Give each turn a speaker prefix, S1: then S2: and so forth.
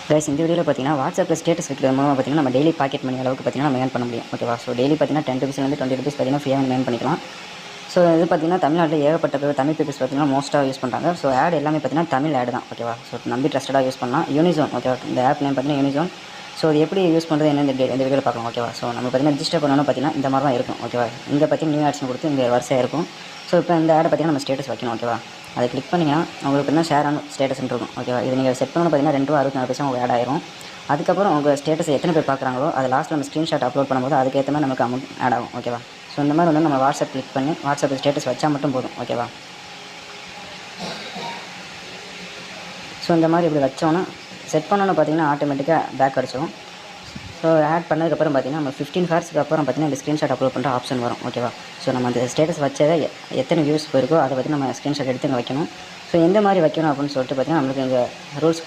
S1: Guys இந்த வீடியோவில் பார்த்தீங்கன்னா வாட்ஸ்அப்பில் ஸ்டேட்டஸ் வைக்கிறது மூலமாக பார்த்தீங்கன்னா நம்ம டெய்லி பாக்கெட் மணி அளவுக்கு பார்த்தீங்கன்னா நம்ம ஏர்ன் பண்ண முடியும். ஓகேவா? ஸோ டெய்லி பார்த்தீங்கன்னா 10 ருபீஸ்லேருந்து 20 ருபீஸ் பார்த்தீங்கன்னா ஃப்ரீயாக ஏர்ன் பண்ணிக்கலாம். ஸோ இது பார்த்தீங்கன்னா தமிழ்நாட்டில் ஏகப்பட்ட பேர் தமிழ் பீப்பிள்ஸ் பார்த்தீங்கன்னா மோஸ்ட்டாக யூஸ் பண்ணுறாங்க. ஸோ ஆட் எல்லாமே பார்த்தீங்கன்னா தமிழ் ஆட் தான். ஓகேவா? ஸோ நம்பி ட்ரஸ்டடாக யூஸ் பண்ணலாம். யூனிசோன். ஓகேவா? இந்த ஆப் நேம் பார்த்தீங்கன்னா யூனிசோன். ஸோ அது எப்படி யூஸ் பண்ணுறது என்ன இந்த வீடியோவில் பார்க்கலாம். ஓகேவா? ஸோ நம்ம பார்த்தீங்கன்னா ரிஜிஸ்டர் பண்ணணும் பார்த்தீங்கன்னா இந்த மாதிரி தான் இருக்கும். ஓகேவா? இங்கே பார்த்தீங்கன்னா நியூ ஆட்ஸ்னு கொடுத்து இங்கே வரிசையாக இருக்கும். ஸோ இப்போ இந்த ஆடை பார்த்தீங்கன்னா நம்ம ஸ்டேட்டஸ் வைக்கணும். ஓகேவா? அதை கிளிக் பண்ணிங்கன்னா உங்களுக்கு என்ன ஷேர் ஆன் ஸ்டேட்டஸ்ன்னு இருக்கும். ஓகேவா? இது நீங்கள் செட் பண்ணணும் பார்த்தீங்கன்னா 2 ரூபா 64 பைசா உங்களுக்கு ஆட் ஆயிரும். அதுக்கப்புறம் உங்கள் ஸ்டேட்டஸ் எத்தனை பேர் பார்க்குறாங்களோ அது லாஸ்ட்டில் நம்ம ஸ்க்ரீன்ஷாட் அப்லோட் பண்ணும்போது அதுக்கேற்ற மாதிரி நமக்கு அமௌண்ட் ஆட் ஆகும். ஓகேவா? ஸோ இந்த மாதிரி வந்து நம்ம வாட்ஸ்அப் கிளிக் பண்ணி வாட்ஸ்அப் ஸ்டேட்டஸ் வச்சா மட்டும் போதும். ஓகேவா? ஸோ இந்த மாதிரி இப்படி வச்சோன்னா செட் பண்ணோன்னு பார்த்தீங்கன்னா ஆட்டோமேட்டிக்காக பேக் அடிச்சிடும். ஸோ ஆட் பண்ணதுக்கப்புறம் பார்த்தீங்கன்னா நம்ம 15 ஹார்ஸ்க்கு அப்புறம் பார்த்தீங்கன்னா இந்த ஸ்க்ரீன்ஷாட் அப்லோட் பண்ணுற ஆப்ஷன் வரும். ஓகேவா? ஸோ நம்ம அந்த ஸ்டேட்டஸ் வச்சதை எத்தனை வியூஸ் போயிருக்கோ அதை பற்றி நம்ம ஸ்க்ரீன்ஷாட் எடுத்து இங்கே வைக்கணும். ஸோ எந்த மாதிரி வைக்கணும் அப்படின்னு சொல்லிட்டு பார்த்தீங்கன்னா நம்மளுக்கு இங்கே ரூல்ஸ்